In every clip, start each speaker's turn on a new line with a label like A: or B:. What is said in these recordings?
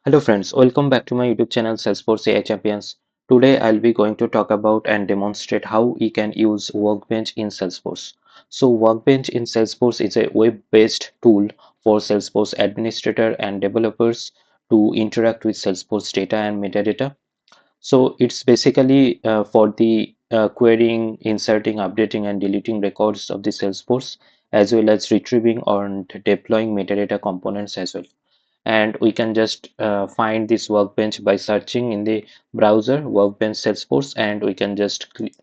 A: Hello friends, welcome back to my YouTube channel Salesforce AI Champions. Today I'll be going to talk about and demonstrate how we can use Workbench in Salesforce. So Workbench in Salesforce is a web-based tool for Salesforce administrator and developers to interact with Salesforce data and metadata. So it's basically for the querying, inserting, updating and deleting records of the Salesforce, as well as retrieving and deploying metadata components as well. And we can just find this workbench by searching in the browser workbench Salesforce, and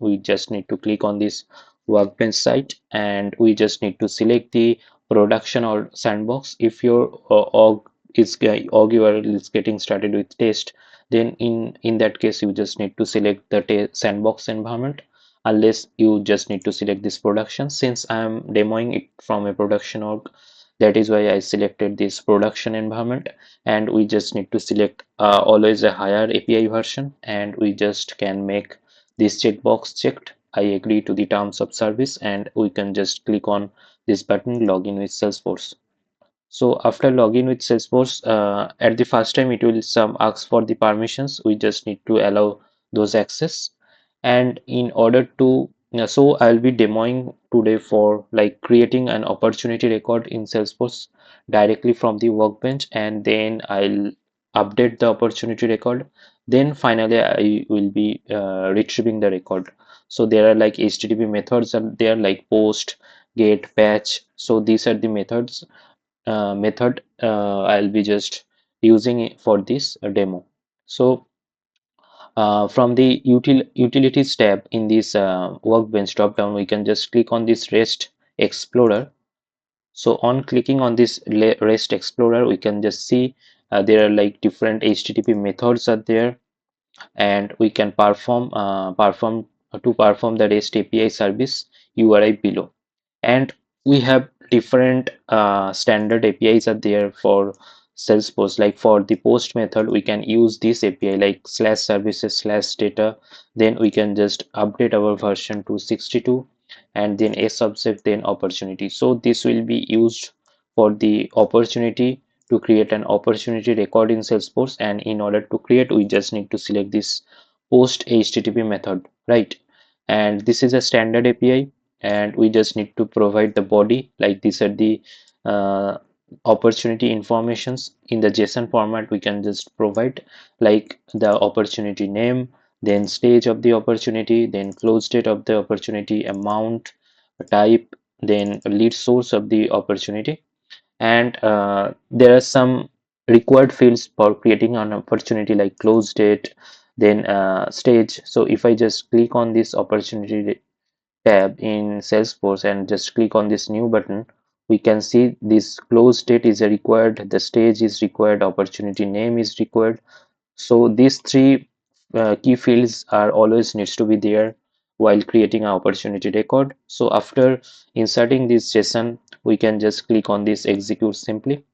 A: we just need to click on this workbench site, and we just need to select the production or sandbox. If your org URL is getting started with test, then in that case you just need to select the sandbox environment, unless you just need to select this production. Since I am demoing it from a production org, that is why I selected this production environment. And we just need to select always a higher API version, and we just can make this checkbox checked. I agree to the terms of service, and we can just click on this button, login with Salesforce. So after login with Salesforce, at the first time it will some ask for the permissions. We just need to allow those access. And in order to so I'll be demoing today for like creating an opportunity record in Salesforce directly from the workbench, and then I'll update the opportunity record. Then finally I will be retrieving the record. So there are like HTTP methods are there, like post, get, patch. So these are the method I'll be just using it for this demo. So from the utilities tab in this workbench drop down, we can just click on this REST Explorer. So on clicking on this REST Explorer, we can just see there are like different HTTP methods are there, and we can perform the REST API service URI below. And we have different standard APIs are there for Salesforce. Like for the post method, we can use this API like slash services slash data. Then we can just update our version to 62, and then a subset, then opportunity. So this will be used for the opportunity, to create an opportunity record in Salesforce. And in order to create, we just need to select this post HTTP method, right? And this is a standard API, and we just need to provide the body, like these are the uh, opportunity informations in the JSON format. We can just provide like the opportunity name, then stage of the opportunity, then close date of the opportunity, amount, type, then lead source of the opportunity. And there are some required fields for creating an opportunity, like close date, then stage. So if I just click on this opportunity tab in Salesforce and just click on this new button, we can see this close date is required, the stage is required, opportunity name is required. So these three key fields are always needs to be there while creating an opportunity record. So after inserting this JSON, we can just click on this execute simply,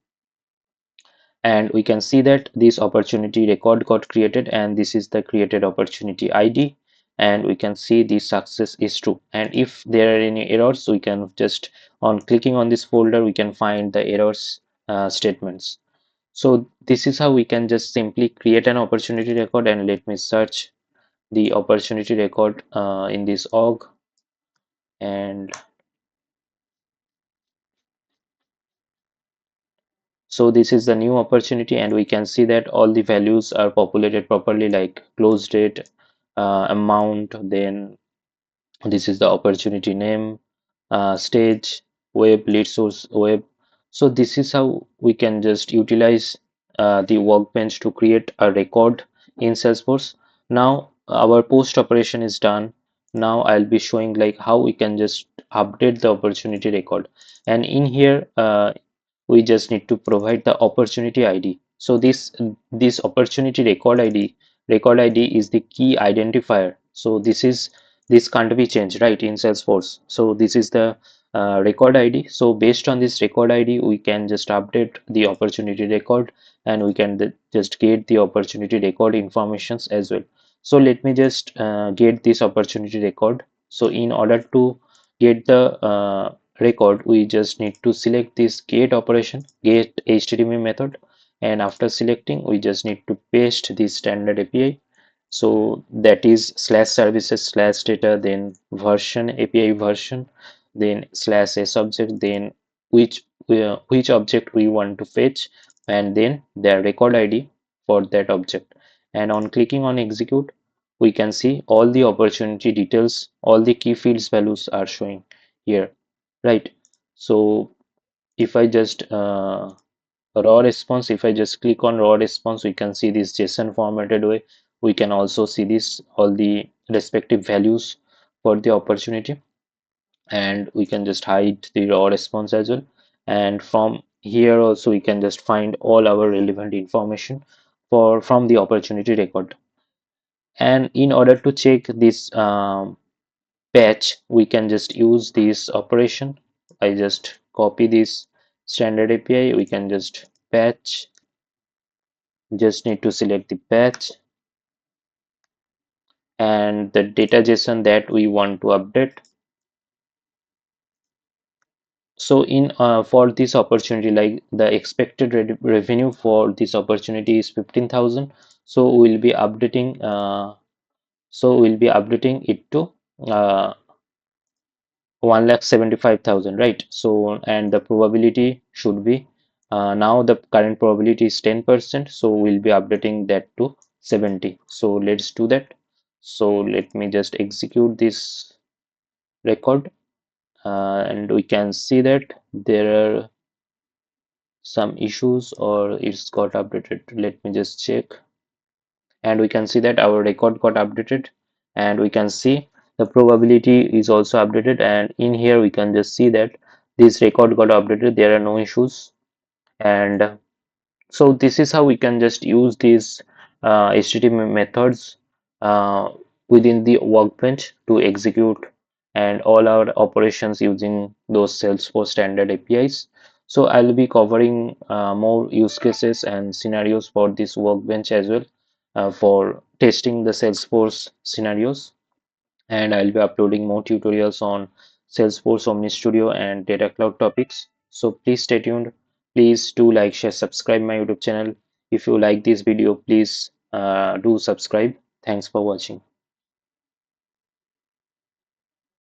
A: and we can see that this opportunity record got created, and this is the created opportunity ID. And we can see the success is true. And if there are any errors, we can just on clicking on this folder, we can find the errors statements. So this is how we can just simply create an opportunity record. And let me search the opportunity record in this org. And so this is the new opportunity, and we can see that all the values are populated properly, like close date, amount, then this is the opportunity name, stage, web, lead source, web. So this is how we can just utilize the workbench to create a record in Salesforce. Now our post operation is done. Now I'll be showing like how we can just update the opportunity record. And in here we just need to provide the opportunity ID. So this opportunity record ID is the key identifier. So this can't be changed, right, in Salesforce. So this is the record ID. So based on this record ID, we can just update the opportunity record, and we can just get the opportunity record informations as well. So let me just get this opportunity record. So in order to get the record, we just need to select this get operation, get HTTP method, and after selecting we just need to paste the standard API. So that is slash services slash data, then version, API version, then slash s object, then which object we want to fetch, and then the record ID for that object. And on clicking on execute, we can see all the opportunity details, all the key fields values are showing here, right? So if I just raw response, if I just click on raw response, we can see this JSON formatted way. We can also see this all the respective values for the opportunity, and we can just hide the raw response as well. And from here also we can just find all our relevant information for from the opportunity record. And in order to check this patch, we can just use this operation. I just copy this standard API, we can just patch, just need to select the patch and the data JSON that we want to update. So in for this opportunity, like the expected revenue for this opportunity is 15,000, so we'll be updating it to uh, 1,75,000, right? So and the probability should be now the current probability is 10%, so we'll be updating that to 70. So let's do that. So let me just execute this record, and we can see that there are some issues or it's got updated. Let me just check, and we can see that our record got updated, and we can see the probability is also updated, and in here we can just see that this record got updated, there are no issues. And so this is how we can just use these HTTP methods uh, within the workbench to execute and all our operations using those Salesforce standard APIs. So I'll be covering more use cases and scenarios for this workbench as well, for testing the Salesforce scenarios. And I'll be uploading more tutorials on Salesforce Omni Studio and Data Cloud topics. So please stay tuned. Please do like, share, subscribe my YouTube channel. If you like this video, please do subscribe. Thanks for watching.